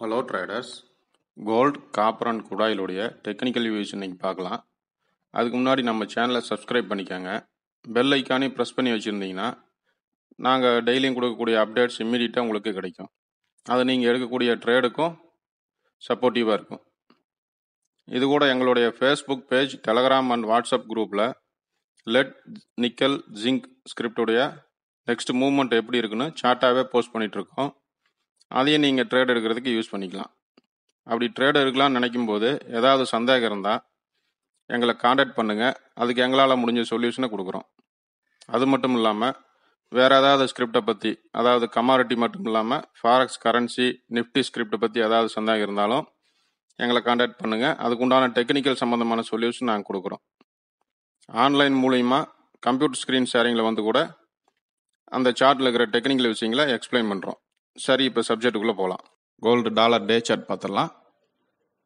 Hello traders. Gold, copper and குடாயிலுடைய technical views இன்னைக்கு பார்க்கலாம். அதுக்கு முன்னாடி நம்ம சேனலை சப்ஸ்கிரைப் பண்ணிக்கோங்க. பெல் ஐக்கானே ப்ரெஸ் பண்ணி வச்சுருந்தீங்கன்னா நாங்கள் டெய்லியும் கொடுக்கக்கூடிய அப்டேட்ஸ் இம்மீடியட்டாக உங்களுக்கு கிடைக்கும். அது நீங்கள் எடுக்கக்கூடிய ட்ரேடுக்கும் சப்போர்ட்டிவாக இருக்கும். இது கூட எங்களுடைய Facebook page, Telegram and WhatsApp குரூப்பில் லெட், நிக்கல், ஜிங்க் ஸ்கிரிப்டுடைய நெக்ஸ்ட் மூவ்மெண்ட் எப்படி இருக்குன்னு சார்ட்டாகவே போஸ்ட் பண்ணிகிட்ருக்கோம். அதையும் நீங்கள் ட்ரேட் எடுக்கிறதுக்கு யூஸ் பண்ணிக்கலாம். அப்படி ட்ரேட் எடுக்கலாம்னு நினைக்கும் போது ஏதாவது சந்தேகம் இருந்தால் எங்களை காண்டாக்ட் பண்ணுங்கள். அதுக்கு எங்களால் முடிஞ்ச சொல்யூஷனை கொடுக்குறோம். அது மட்டும் இல்லாமல் வேறு ஏதாவது ஸ்கிரிப்டை பற்றி, அதாவது கமாடிட்டி மட்டும் இல்லாமல் ஃபாரெக்ஸ், கரன்சி, நிஃப்டி ஸ்கிரிப்டை பற்றி ஏதாவது சந்தேகம் இருந்தாலும் எங்களை காண்டாக்ட் பண்ணுங்கள். அதுக்குண்டான டெக்னிக்கல் சம்மந்தமான சொல்யூஷன் நாங்கள் கொடுக்குறோம். ஆன்லைன் மூலிமா கம்ப்யூட்டர் ஸ்க்ரீன் ஷேரிங்கில் வந்து கூட அந்த சார்ட்டில் இருக்கிற டெக்னிக்கல் விஷயங்களை எக்ஸ்பிளைன் பண்ணுறோம். சரி, இப்போ சப்ஜெக்டுக்குள்ளே போகலாம். கோல்டு டாலர் டே சார்ட் பார்த்துடலாம்.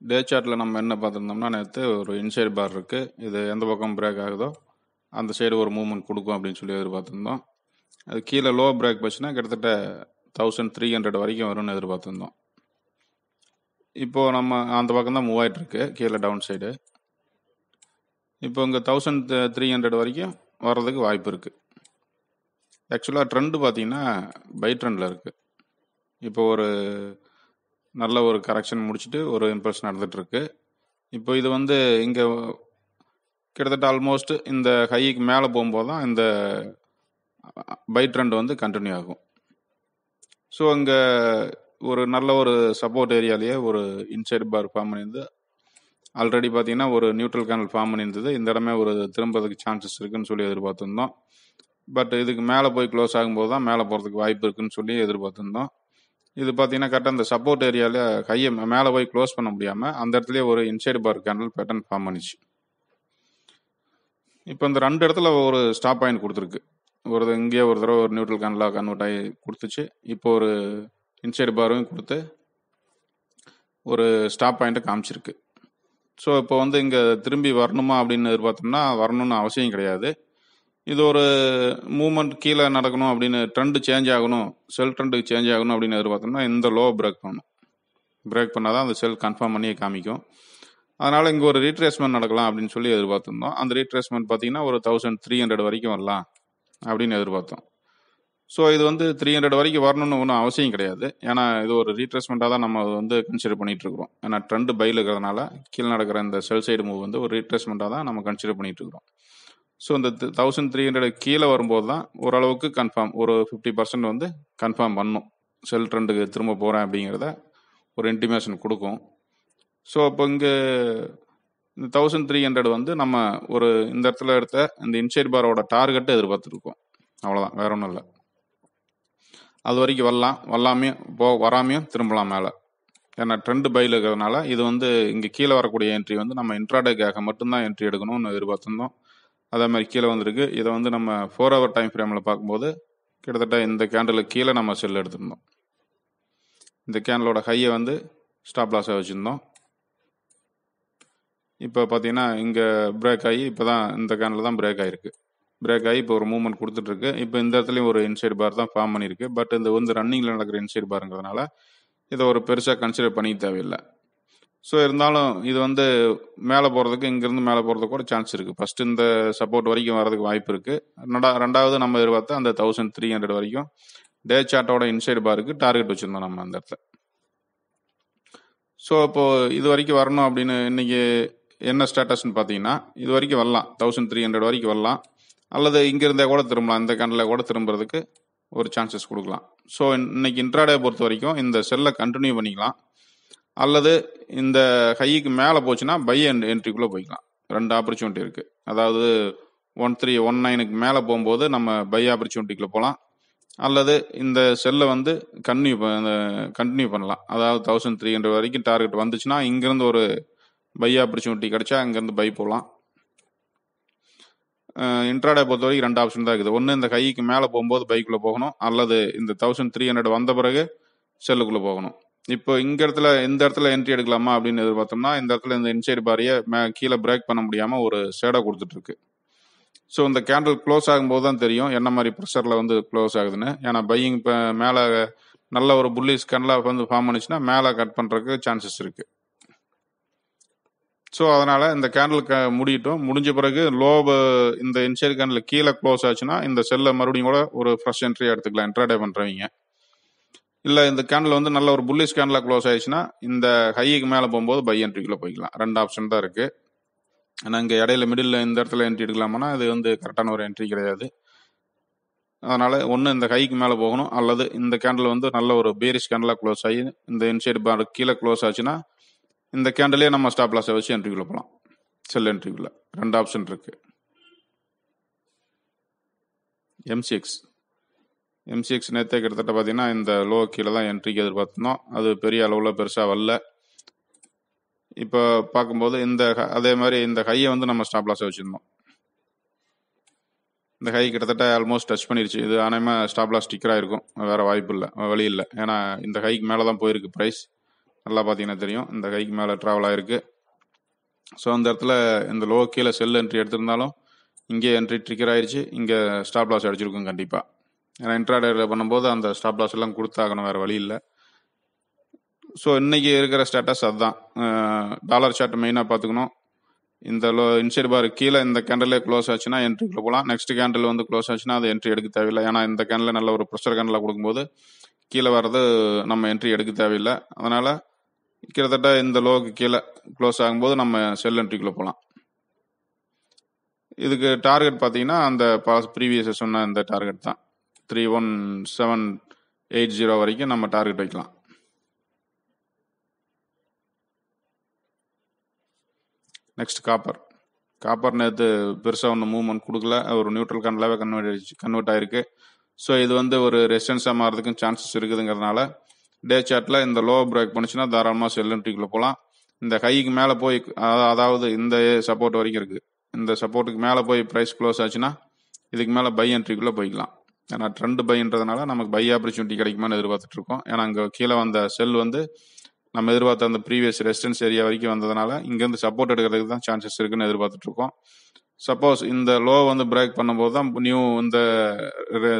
டே சார்ட்டில் நம்ம என்ன பார்த்துருந்தோம்னா, நேற்று ஒரு இன்சைட் பார் இருக்குது. இது எந்த பக்கம் பிரேக் ஆகுதோ அந்த சைடு ஒரு மூவ்மெண்ட் கொடுக்கும் அப்படின்னு சொல்லி எதிர்பார்த்துருந்தோம். அது கீழே லோ பிரேக் போச்சுன்னா கிட்டத்தட்ட 1300 வரைக்கும் வரும்னு எதிர்பார்த்துருந்தோம். இப்போது நம்ம அந்த பக்கம் தான் மூவ் ஆகிட்டுருக்கு, கீழே டவுன் சைடு. இப்போ இங்கே 1300 வரைக்கும் வர்றதுக்கு வாய்ப்பு இருக்குது. ஆக்சுவலாக ட்ரெண்டு பார்த்தீங்கன்னா பை ட்ரெண்டில் இருக்குது. இப்போ ஒரு நல்ல ஒரு கரெக்ஷன் முடிச்சுட்டு ஒரு இம்பல்ஸ் நடந்துகிட்ருக்கு. இப்போ இது வந்து இங்கே கிட்டத்தட்ட ஆல்மோஸ்ட் இந்த ஹைக்கு மேலே போகும்போது தான் இந்த பை ட்ரெண்ட் வந்து கண்டினியூ ஆகும். ஸோ இங்கே ஒரு நல்ல ஒரு சப்போர்ட் ஏரியாலேயே ஒரு இன்சைட் பார் ஃபார்ம் பண்ணியிருந்து, ஆல்ரெடி பார்த்தீங்கன்னா ஒரு நியூட்ரல் கேனல் ஃபார்ம் பண்ணியிருந்தது. இந்த இடமே ஒரு திரும்புறதுக்கு சான்சஸ் இருக்குன்னு சொல்லி எதிர்பார்த்துருந்தோம். பட் இதுக்கு மேலே போய் க்ளோஸ் ஆகும்போது தான் மேலே போகிறதுக்கு வாய்ப்பு இருக்குன்னு சொல்லி எதிர்பார்த்துருந்தோம். இது பார்த்தீங்கன்னா கரெக்டாக அந்த சப்போர்ட் ஏரியாவில் கையை மேலே போய் க்ளோஸ் பண்ண முடியாமல் அந்த இடத்துலேயே ஒரு இன்சைடு பார் கேண்டல் பேட்டர்ன் ஃபார்ம் பண்ணிச்சு. இப்போ இந்த ரெண்டு இடத்துல ஒரு ஸ்டாப் பாயிண்ட் கொடுத்துருக்கு. இங்கேயே ஒரு தடவை ஒரு நியூட்ரல் கேண்டலாக கன்வெர்ட் ஆகி கொடுத்துச்சு. இப்போ ஒரு இன்சைடு பாரும் கொடுத்து ஒரு ஸ்டாப் பாயிண்ட்டை காமிச்சிருக்கு. ஸோ இப்போ வந்து இங்கே திரும்பி வரணுமா அப்படின்னு எதிர்பார்த்தோம்னா வரணும்னு அவசியம் கிடையாது. இது ஒரு மூவ்மெண்ட் கீழே நடக்கணும் அப்படின்னு, ட்ரெண்டு சேஞ்ச் ஆகணும், செல் ட்ரெண்டுக்கு சேஞ்ச் ஆகணும் அப்படின்னு எதிர்பார்த்தோம்னா இந்த லோ பிரேக் பண்ணணும். பிரேக் பண்ணால் தான் அந்த செல் கன்ஃபார்ம் பண்ணியே காமிக்கும். அதனால் இங்கே ஒரு ரீட்ரேஸ்மெண்ட் நடக்கலாம் அப்படின்னு சொல்லி எதிர்பார்த்துருந்தோம். அந்த ரீட்ரேஸ்மெண்ட் பார்த்தீங்கன்னா ஒரு 1300 வரைக்கும் வரலாம் அப்படின்னு எதிர்பார்த்தோம். ஸோ இது வந்து 300 வரைக்கும் வரணும்னு ஒன்றும் அவசியம் கிடையாது. ஏன்னா இது ஒரு ரீட்ரேஸ்மெண்ட்டாக தான் நம்ம வந்து கன்சிடர் பண்ணிகிட்டு இருக்கிறோம். ஏன்னா ட்ரெண்டு பையில் இருக்கிறதுனால கீழே நடக்கிற இந்த செல் சைடு மூவ் வந்து ஒரு ரீட்ரேஸ்மெண்ட்டாக தான் நம்ம கன்சிடர் பண்ணிகிட்டு இருக்கிறோம். ஸோ இந்த 1300 கீழே வரும்போது தான் ஓரளவுக்கு கன்ஃபார்ம், ஒரு 50% வந்து கன்ஃபார்ம் பண்ணும் செல் ட்ரெண்டுக்கு திரும்ப போகிறேன் அப்படிங்கிறத ஒரு இன்டிமேஷன் கொடுக்கும். ஸோ அப்போ இங்கே இந்த 1300 வந்து நம்ம ஒரு இந்த இடத்துல எடுத்த இந்த இன்சைட் பாரோட டார்கெட்டை எதிர்பார்த்துருக்கோம். அவ்வளோதான், வேற ஒன்றும் இல்லை. அது வரைக்கும் வராமையும் திரும்பலாம் மேலே. ஏன்னா ட்ரெண்டு பையில் இருக்கிறதுனால இது வந்து இங்கே கீழே வரக்கூடிய என்ட்ரி வந்து நம்ம இன்ட்ராடேக்காக மட்டும்தான் என்ட்ரி எடுக்கணும்னு எதிர்பார்த்துருந்தோம். அதே மாதிரி கீழே வந்திருக்கு. இதை வந்து நம்ம 4 ஹவர் டைம் ஃப்ரேமில் பார்க்கும்போது கிட்டத்தட்ட இந்த கேண்டலுக்கு கீழே நம்ம செல் எடுத்திருந்தோம். இந்த கேண்டலோட ஹையை வந்து ஸ்டாப் லாஸாக வச்சுருந்தோம். இப்போ பார்த்தீங்கன்னா இங்கே பிரேக் ஆகி இப்போ தான் இந்த கேண்டில் தான் பிரேக் ஆகிருக்கு. பிரேக் ஆகி இப்போ ஒரு மூவ்மெண்ட் கொடுத்துட்ருக்கு. இப்போ இந்த இடத்துலையும் ஒரு இன்சைடு பார் தான் ஃபார்ம் பண்ணியிருக்கு. பட் இந்த வந்து ரன்னிங்கில் நடக்கிற இன்சைடு பாருங்கிறதுனால இதை ஒரு பெருசாக கன்சிடர் பண்ணிக்க தேவையில்லை. ஸோ இருந்தாலும் இது வந்து மேலே போகிறதுக்கு, இங்கேருந்து மேலே போகிறதுக்கு கூட சான்ஸ் இருக்குது. ஃபஸ்ட்டு இந்த சப்போர்ட் வரைக்கும் வரதுக்கு வாய்ப்பு இருக்குது. ரெண்டாவது நம்ம எதிர்பார்த்தா அந்த 1300 வரைக்கும் டே சார்ட்டோட இன்சைடு பாருக்கு டார்கெட் வச்சுருந்தோம் நம்ம அந்த இடத்துல. ஸோ இப்போது இது வரைக்கும் வரணும் அப்படின்னு இன்றைக்கி என்ன ஸ்டேட்டஸ்ன்னு பார்த்தீங்கன்னா, இது வரைக்கும் வரலாம், 1300 வரைக்கும் வரலாம். அல்லது இங்கேருந்தே கூட திரும்பலாம், இந்த கேண்டில் கூட திரும்புறதுக்கு ஒரு சான்சஸ் கொடுக்கலாம். ஸோ இன்னைக்கு இன்ட்ராடே பொறுத்த வரைக்கும் இந்த செல்லை கண்டினியூ பண்ணிக்கலாம். அல்லது இந்த ஹைக்கு மேலே போச்சுன்னா பை என்ட்ரிக்குள்ளே போய்க்கலாம். 2 ஆப்பர்ச்சுனிட்டி இருக்குது. அதாவது 1319க்கு மேலே போகும்போது நம்ம பை ஆப்பர்ச்சுனிட்டிக்குள்ளே போகலாம். அல்லது இந்த செல்லை வந்து கண்டினியூ பண்ணலாம். அதாவது 1300 வரைக்கும் டார்கெட் வந்துச்சுன்னா இங்கேருந்து ஒரு பை ஆப்பர்ச்சுனிட்டி கிடைச்சா இங்கேருந்து பை போகலாம். இன்ட்ராடே பொறுத்த வரைக்கும் 2 ஆப்ஷன் தான் இருக்குது. ஒன்று இந்த ஹைக்கு மேலே போகும்போது பைக்குள்ளே போகணும், அல்லது இந்த 1300 வந்த பிறகு செல்லுக்குள்ளே போகணும். இப்போ இந்த இடத்துல என்ட்ரி எடுக்கலாமா அப்படின்னு எதிர்பார்த்தோம்னா இந்த இடத்துல இந்த இன்சைடு பாரியை கீழே பிரேக் பண்ண முடியாமல் ஒரு ஷேடாக கொடுத்துட்ருக்கு. ஸோ இந்த கேண்டில் க்ளோஸ் ஆகும்போது தான் தெரியும் என்ன மாதிரி ப்ரெஷரில் வந்து க்ளோஸ் ஆகுதுன்னு. ஏன்னா பையிங் இப்போ மேலே நல்ல ஒரு புல்லிஷ் கேண்டில் வந்து ஃபார்ம் பண்ணிச்சுன்னா மேலே கட் பண்ணுறதுக்கு சான்சஸ் இருக்குது. ஸோ அதனால் இந்த கேண்டில் முடியட்டும். முடிஞ்ச பிறகு இந்த இன்சைடு கேண்டில் கீழே க்ளோஸ் ஆச்சுன்னா இந்த செல்லை மறுபடியும் கூட ஒரு ஃப்ரெஷ் என்ட்ரி எடுத்துக்கலாம் இன்ட்ராடே பண்ணுறவங்க. இல்லை இந்த கேண்டில் வந்து நல்ல ஒரு புல்லிஷ் கேண்டில் க்ளோஸ் ஆயிடுச்சுன்னா இந்த ஹைக்கு மேலே போகும்போது பை என்ட்ரிக்குள்ளே போய்க்கலாம். 2 ஆப்ஷன் தான் இருக்குது. ஆனால் இங்கே இடையில மிடில் இந்த இடத்துல என்ட்ரி எடுக்கலாமான்னா இது வந்து கரெக்டான ஒரு என்ட்ரி கிடையாது. அதனால் ஒன்று இந்த ஹைக்கு மேலே போகணும், அல்லது இந்த கேண்டில் வந்து நல்ல ஒரு பேரிஷ் கேண்டிலாக க்ளோஸ் ஆகி இந்த இன்சைடு பார் கீழே க்ளோஸ் ஆச்சுன்னா இந்த கேண்டிலே நம்ம ஸ்டாப் லாஸை வச்சு என்ட்ரிக்குள்ளே போகலாம். செல் என்ட்ரிக்குள்ளே 2 ஆப்ஷன் இருக்குது. எம்சிஎக்ஸ் நேற்றே கிட்டத்தட்ட பார்த்தீங்கன்னா இந்த லோ கீழே தான் என்ட்ரிக்கு எதிர்பார்த்துருந்தோம். அது பெரிய அளவில் பெருசாக வரல. இப்போ பார்க்கும்போது அதே மாதிரி இந்த ஹையை வந்து நம்ம ஸ்டாப் லாஸை வச்சுருந்தோம். இந்த ஹை கிட்டத்தட்ட ஆல்மோஸ்ட் டச் பண்ணிருச்சு. இது அனைமாக ஸ்டாப் லாஸ் ஸ்டிக்கராக இருக்கும், வேறு வாய்ப்பு இல்லை, வழி இல்லை. ஏன்னா இந்த ஹைக்கு மேலே தான் போயிருக்கு ப்ரைஸ். நல்லா பார்த்தீங்கன்னா தெரியும் இந்த ஹைக்கு மேலே ட்ராவல் ஆகிருக்கு. ஸோ அந்த இடத்துல இந்த லோ கீழே செல் என்ட்ரி எடுத்திருந்தாலும் இங்கே என்ட்ரி ட்ரிக்கர் ஆயிடுச்சு, இங்கே ஸ்டாப் லாஸ் அடிச்சிருக்கும் கண்டிப்பாக. ஏன்னா இன்ட்ராடேல பண்ணும்போது அந்த ஸ்டாப் லாஸ் எல்லாம் கொடுத்தாகணும், வேறு வழி இல்லை. ஸோ இன்றைக்கி இருக்கிற ஸ்டேட்டஸ் அதுதான். டாலர் சார்ட் மெயினாக பார்த்துக்கணும். இந்த இன்சைடு பார் கீழே இந்த கேண்டிலே க்ளோஸ் ஆச்சுன்னா என்ட்ரிக்குள்ள போகலாம். நெக்ஸ்ட் கேண்டில் வந்து க்ளோஸ் ஆச்சுன்னா அது என்ட்ரி எடுக்க தேவையில்லை. ஏன்னா இந்த கேண்டில் நல்ல ஒரு ப்ரெஷர் கேண்டில் கொடுக்கும்போது கீழே வர்றது நம்ம என்ட்ரி எடுக்க தேவையில்லை. அதனால் கிட்டத்தட்ட இந்த லோக்கு கீழே க்ளோஸ் ஆகும்போது நம்ம செல் என்ட்ரிக்குள்ளே போகலாம். இதுக்கு டார்கெட் பார்த்தீங்கன்னா அந்த ப்ரீவியஸ் சொன்ன இந்த டார்கெட் தான் 31780 வரைக்கும் நம்ம டார்கெட் வைக்கலாம். நெக்ஸ்ட் காப்பர் நேற்று பெருசாக ஒன்றும் மூவ்மெண்ட் கொடுக்கல, ஒரு நியூட்ரல் கேண்டிலாகவே கன்வெர்ட் ஆயிருக்கு. ஸோ இது வந்து ஒரு ரெசிஸ்டன்ஸாக மாறதுக்கும் சான்சஸ் இருக்குதுங்கிறதுனால டே சார்ட்டில் இந்த லோ பிரேக் பண்ணிச்சுன்னா தாராளமாக செல் என்ட்ரிக்குள்ளே போகலாம். இந்த ஹைக்கு மேலே போய் அதாவது இந்த சப்போர்ட் வரைக்கும் இருக்குது, இந்த சப்போர்ட்டுக்கு மேலே போய் ப்ரைஸ் க்ளோஸ் ஆச்சுன்னா இதுக்கு மேலே பை என்ட்ரிக்குள்ளே போய்க்கலாம். ஏன்னா ட்ரெண்ட் பைன்றதுனால நமக்கு பை ஆப்பர்ச்சுனிட்டி கிடைக்குமான்னு எதிர்பார்த்துட்டு இருக்கோம். ஏன்னா அங்கே கீழே வந்த செல் வந்து நம்ம எதிர்பார்த்த அந்த ப்ரீவியஸ் ரெசிஸ்டன்ஸ் ஏரியா வரைக்கும் வந்ததுனால இங்கேருந்து சப்போர்ட் எடுக்கிறதுக்கு தான் சான்சஸ் இருக்குன்னு எதிர்பார்த்துட்டு இருக்கோம். சப்போஸ் இந்த லோ வந்து பிரேக் பண்ணும்போது தான் நியூ இந்த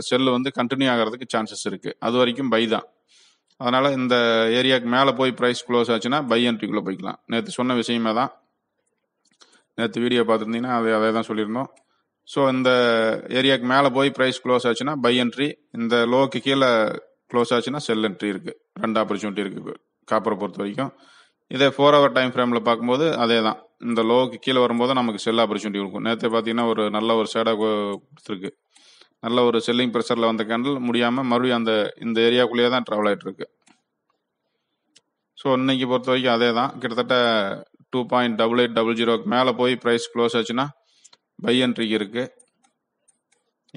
செல் வந்து கண்டினியூ ஆகிறதுக்கு சான்சஸ் இருக்குது. அது வரைக்கும் பை தான். அதனால் இந்த ஏரியாவுக்கு மேலே போய் ப்ரைஸ் க்ளோஸ் ஆச்சுன்னா பை என்ட்ரிக்குள்ளே போய்க்கலாம். நேற்று சொன்ன விஷயமே தான். நேற்று வீடியோ பார்த்துருந்தீங்கன்னா அதே தான் சொல்லியிருந்தோம். ஸோ இந்த ஏரியாவுக்கு மேலே போய் ப்ரைஸ் க்ளோஸ் ஆச்சுன்னா பை என்ட்ரி, இந்த லோக்கு கீழே க்ளோஸ் ஆச்சுன்னா செல் என்ட்ரி இருக்குது. 2 ஆப்பர்ச்சுனிட்டி இருக்குது காப்பரை பொறுத்த வரைக்கும். இதே 4 ஹவர் டைம் ஃப்ரேமில் பார்க்கும்போது அதே தான். இந்த லோவுக்கு கீழே வரும்போது நமக்கு செல் ஆப்பர்ச்சுனிட்டி இருக்கும். நேற்று பார்த்தீங்கன்னா ஒரு நல்ல ஒரு ஷேடாக கொடுத்துருக்கு. நல்ல ஒரு செல்லிங் ப்ரெஷரில் வந்த கேண்டில் முடியாமல் மறுபடியும் இந்த ஏரியாவுக்குள்ளேயே தான் ட்ராவல் ஆகிட்டு இருக்கு. ஸோ இன்னைக்கு பொறுத்த வரைக்கும் அதே தான். கிட்டத்தட்ட 2.8800 மேலே போய் ப்ரைஸ் க்ளோஸ் ஆச்சுன்னா பை என்ட்ரிக்கு இருக்குது.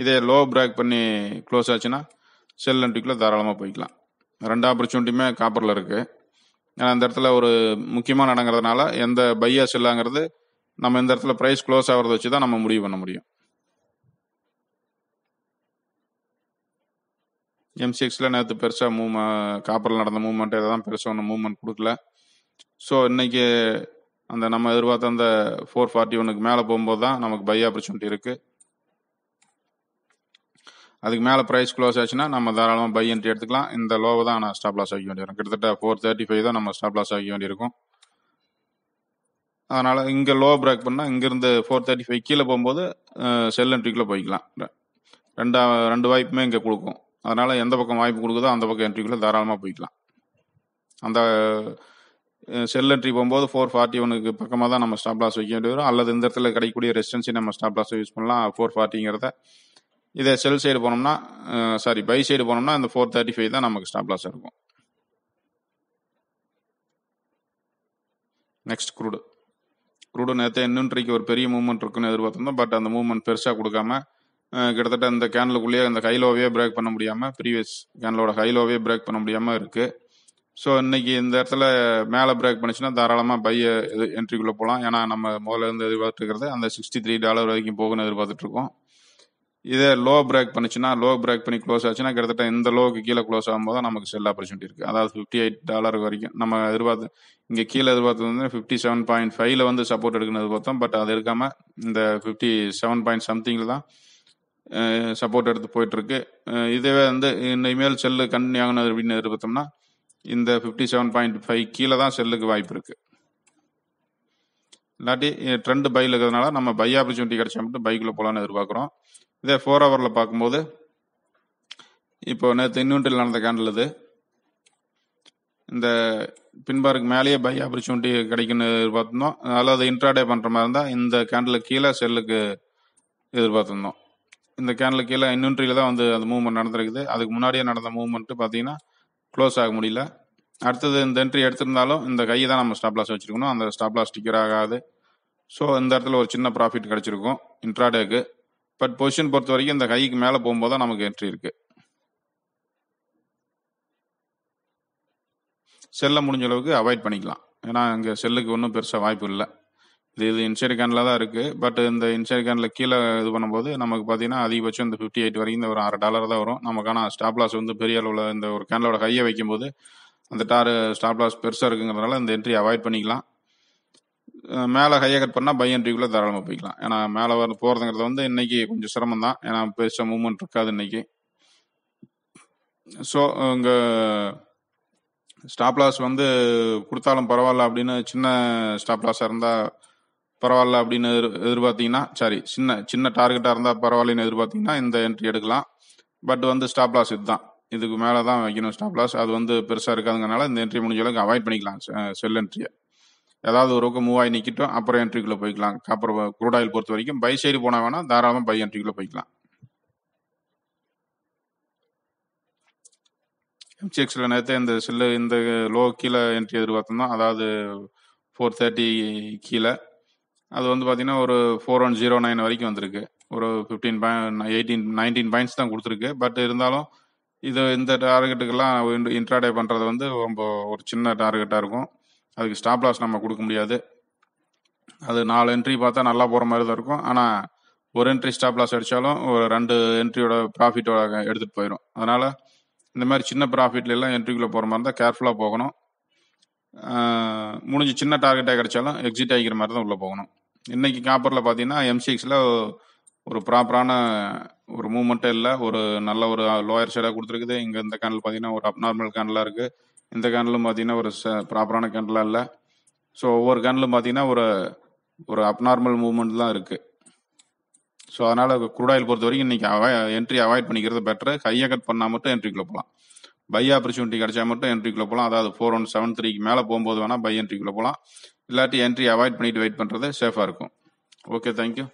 இதே லோ பிரேக் பண்ணி க்ளோஸ் ஆச்சுன்னா செல் என்ட்ரிக்குள்ளே தாராளமாக போய்க்கலாம். 2 ஆப்பர்ச்சுனிட்டியுமே காப்பரில் இருக்குது. ஏன்னா இந்த இடத்துல ஒரு முக்கியமான இடங்கிறதுனால எந்த பையா செல்லாங்கிறது நம்ம இந்த இடத்துல ப்ரைஸ் க்ளோஸ் ஆகிறத வச்சு தான் நம்ம முடிவு பண்ண முடியும். எம்சிஎக்ஸில் நேற்று பெருசாக காப்பரில் நடந்த மூவ்மெண்ட் தான் பெருசாக ஒன்றும் மூவ்மெண்ட் கொடுக்கல. ஸோ இன்னைக்கு அந்த நம்ம எதிர்பார்த்த அந்த 441க்கு மேலே போகும்போது தான் நமக்கு பை ஆப்பர்ச்சுனிட்டி இருக்குது. அதுக்கு மேலே ப்ரைஸ் க்ளோஸ் ஆச்சுன்னா நம்ம தாராளமாக பை என்ட்ரி எடுத்துக்கலாம். இந்த லோவை தான் நான் ஸ்டாப் லாஸ் ஆகி வேண்டியிருக்கும். கிட்டத்தட்ட 435 தான் நம்ம ஸ்டாப் லாஸ் ஆகி வேண்டியிருக்கும். அதனால் இங்கே லோ பிரேக் பண்ணால் இங்கேருந்து 435 கீழே போகும்போது செல் என்ட்ரிக்குள்ளே போய்க்கலாம். ரெண்டு வாய்ப்புமே இங்கே கொடுக்கும். அதனால் எந்த பக்கம் வாய்ப்பு கொடுக்குதோ அந்த பக்கம் என்ட்ரிக்குள்ளே தாராளமாக போய்க்கலாம். அந்த செல் என்ட்ரி போகும்போது 441க்கு பக்கமாக தான் நம்ம ஸ்டாப் லாஸ் வைக்க வேண்டி வரும். அல்லது இந்த இடத்துல கிடைக்கக்கூடிய ரெசிஸ்டன்ஸை நம்ம ஸ்டாப் லாஸை யூஸ் பண்ணலாம் 440ங்கிறத. இதே செல் சைடு போனோம்னா பை சைடு போனோம்னா இந்த 435 தான் நமக்கு ஸ்டாப் லாஸ் இருக்கும். நெக்ஸ்ட் க்ரூடு நேற்று இன்வென்ட்ரிக்கு ஒரு பெரிய மூவ்மெண்ட் இருக்குன்னு எதிர்பார்த்திருந்தோம். பட் அந்த மூவ்மெண்ட் பெருசாக கொடுக்காம கிட்டத்தட்ட இந்த கேண்டலுக்குள்ளேயே இந்த ஹைலோவே பிரேக் பண்ண முடியாமல், ப்ரீவியஸ் கேண்டலோட ஹைலோவே பிரேக் பண்ண முடியாமல் இருக்குது. ஸோ இன்னைக்கு இந்த இடத்துல மேலே பிரேக் பண்ணிச்சுன்னா தாராளமாக பை என்ட்ரிக்குள்ளே போகலாம். ஏன்னா நம்ம முதல்ல இருந்து எதிர்பார்த்துருக்கிறது அந்த $63 வரைக்கும் போகுன்னு எதிர்பார்த்துட்ருக்கோம். இதே லோ பிரேக் பண்ணிச்சுன்னா, லோ பிரேக் பண்ணி க்ளோஸ் ஆச்சுன்னா கிட்டத்தட்ட இந்த லோவுக்கு கீழே க்ளோஸ் ஆகும்போது தான் நமக்கு செல் ஆப்பர்ச்சுனிட்டி இருக்குது. அதாவது $58 வரைக்கும் நம்ம இங்கே கீழே எதிர்பார்த்தது வந்து 57.5 வந்து சப்போர்ட் எடுக்கணும்னு எதிர்பார்த்தோம். பட் அது எடுக்காமல் இந்த 57 பாயிண்ட் சம்திங்கில் தான் சப்போர்ட் எடுத்து போயிட்டுருக்கு. இதுவே வந்து இனிமேல் செல்லு கண்டினியூ ஆகணும் அப்படின்னு எதிர்பார்த்தோம்னா இந்த 57.5 கீழே தான் செல்லுக்கு வாய்ப்பு இருக்குது. இல்லாட்டி ட்ரெண்ட் பையில் இருக்கிறதுனால நம்ம பை ஆப்பர்ச்சுனிட்டி கிடைச்சா மட்டும் பைக்குள்ளே போகலான்னு எதிர்பார்க்குறோம். இதே 4 ஹவரில் பார்க்கும்போது இப்போ நேற்று இன்வென்ட்ரியில் நடந்த கேண்டில் இது இந்த பின்பாருக்கு மேலேயே பை ஆப்பர்ச்சுனிட்டி கிடைக்குன்னு எதிர்பார்த்துருந்தோம். அல்லது இன்ட்ராடே பண்ணுற மாதிரி இருந்தால் இந்த கேண்டில் கீழே செல்லுக்கு எதிர்பார்த்துருந்தோம். இந்த கேண்டில் கீழே இன்வென்ட்ரியில் தான் வந்து அந்த மூவ்மெண்ட் நடந்திருக்குது. அதுக்கு முன்னாடியே நடந்த மூவ்மெண்ட்டு பார்த்தீங்கன்னா க்ளோஸ் ஆக முடியல. அடுத்தது இந்த என்ட்ரி எடுத்திருந்தாலும் இந்த கையை தான் நம்ம ஸ்டாப் லாஸ் வச்சுருக்கணும். அந்த ஸ்டாப் லாஸ் டிக்கர் ஆகாது. ஸோ இந்த இடத்துல ஒரு சின்ன ப்ராஃபிட் கிடைச்சிருக்கும் இன்ட்ராடேக்கு. பட் பொசிஷன் பொறுத்த வரைக்கும் இந்த கைக்கு மேலே போகும்போது தான் நமக்கு என்ட்ரி இருக்குது. செல்லை முடிஞ்ச அளவுக்கு அவாய்ட் பண்ணிக்கலாம். ஏன்னா இங்கே செல்லுக்கு ஒன்றும் பெருசாக வாய்ப்பு இல்லை. இது இன்சைடு கேண்டில் தான் இருக்குது. பட் இந்த இன்சைடு கேண்டில் கீழே இது பண்ணும்போது நமக்கு பார்த்தீங்கன்னா அதிகபட்சம் இந்த 58 வரைக்கும் இந்த ஒரு $6 தான் வரும். நமக்கான ஸ்டாப் லாஸ் வந்து பெரிய அளவில் இந்த ஒரு கேண்டலோட கையை வைக்கும்போது அந்த ஸ்டாப் லாஸ் பெருசாக இருக்குங்கிறதுனால இந்த என்ட்ரி அவாய்ட் பண்ணிக்கலாம். மேலே கையை கட் பண்ணால் பை என்ட்ரிக்குள்ளே தாராளமாக போய்க்கலாம். ஏன்னா மேலே போகிறதுங்கிறது வந்து இன்னைக்கு கொஞ்சம் சிரமம் தான். ஏன்னா பெருசாக மூவ்மெண்ட் இருக்காது இன்னைக்கு. ஸோ இங்கே ஸ்டாப் லாஸ் வந்து கொடுத்தாலும் பரவாயில்ல அப்படின்னு சின்ன ஸ்டாப் லாஸாக இருந்தால் பரவாயில்ல அப்படின்னு எதிர்பார்த்தீங்கன்னா சின்ன டார்கெட்டாக இருந்தால் பரவாயில்லன்னு எதிர்பார்த்தீங்கன்னா இந்த என்ட்ரி எடுக்கலாம். பட் வந்து ஸ்டாப் லாஸ் இதுதான், இதுக்கு மேலே தான் வைக்கணும் ஸ்டாப் லாஸ். அது வந்து பெருசாக இருக்காதுங்கனால இந்த என்ட்ரி முடிஞ்ச அளவுக்கு அவாய்ட் பண்ணிக்கலாம். செல் என்ட்ரியை ஏதாவது ஒரு பக்கம் மூவ் ஆகி நிற்கிட்டோம், அப்புறம் என்ட்ரிக்குள்ளே போய்க்கலாம். அப்புறம் க்ரூட் ஆயில் பொறுத்த வரைக்கும் பை சைடு போனால் வேணால் தாராளமாக பை என்ட்ரிக்குள்ளே போய்க்கலாம். எம்சிஎக்ஸில் நேற்று இந்த லோ கீழே என்ட்ரி எதிர்பார்த்தோம்னா, அதாவது 430 கீழே அது வந்து பார்த்தீங்கன்னா ஒரு 4109 வரைக்கும் வந்திருக்கு. ஒரு 19 பாயிண்ட்ஸ் தான் கொடுத்துருக்கு. பட் இருந்தாலும் இந்த டார்கெட்டுக்கெல்லாம் இன்ட்ராடே பண்ணுறது வந்து ரொம்ப ஒரு சின்ன டார்கெட்டாக இருக்கும். அதுக்கு ஸ்டாப் லாஸ் நம்ம கொடுக்க முடியாது. அது 4 என்ட்ரி பார்த்தா நல்லா போகிற மாதிரி தான் இருக்கும். ஆனால் ஒரு என்ட்ரி ஸ்டாப் லாஸ் அடித்தாலும் ஒரு 2 என்ட்ரியோட ப்ராஃபிட்டோட எடுத்துகிட்டு போயிடும். அதனால் இந்த மாதிரி சின்ன ப்ராஃபிட்ல எல்லாம் என்ட்ரிக்குள்ளே போகிற மாதிரி தான் கேர்ஃபுல்லாக போகணும். முடிஞ்சு சின்ன டார்கெட்டாக கிடைச்சாலும் எக்ஸிட் ஆகிக்கிற மாதிரி தான் உள்ளே போகணும். இன்னைக்கு காப்பரில் பார்த்தீங்கன்னா எம்சிஎக்ஸில் ஒரு ப்ராப்பரான ஒரு மூவ்மெண்ட்டே இல்லை. ஒரு நல்ல ஒரு லோயர் சைடாக கொடுத்துருக்குது. இங்கே இந்த கேண்டில் பார்த்தீங்கன்னா ஒரு அப்நார்மல் கேண்டிலாக இருக்குது. இந்த கேண்டிலும் பார்த்தீங்கன்னா ஒரு ப்ராப்பரான கேண்டிலாக இல்லை. ஸோ ஒவ்வொரு கேண்டிலும் பார்த்தீங்கன்னா ஒரு அப்நார்மல் மூவ்மெண்ட் தான் இருக்குது. ஸோ அதனால் க்ரூட் ஆயில் பொறுத்த வரைக்கும் இன்னைக்கு என்ட்ரி அவாய்ட் பண்ணிக்கிறது பெட்டர். ஹையை கட் பண்ணால் மட்டும் என்ட்ரிக்குள்ளே போகலாம். பை ஆப்பர்ச்சுனிட்டி கிடைச்சா மட்டும் என்ட்ரிக்குள்ளே போகலாம். அதாவது 4173 மேலே போகும்போது வேணால் பை என்ட்ரிக்குள்ளே போகலாம். இல்லாட்டி என்ட்ரி அவாய்ட் பண்ணிட்டு வெயிட் பண்ணுறது சேஃபாக இருக்கும். Okay, thank you.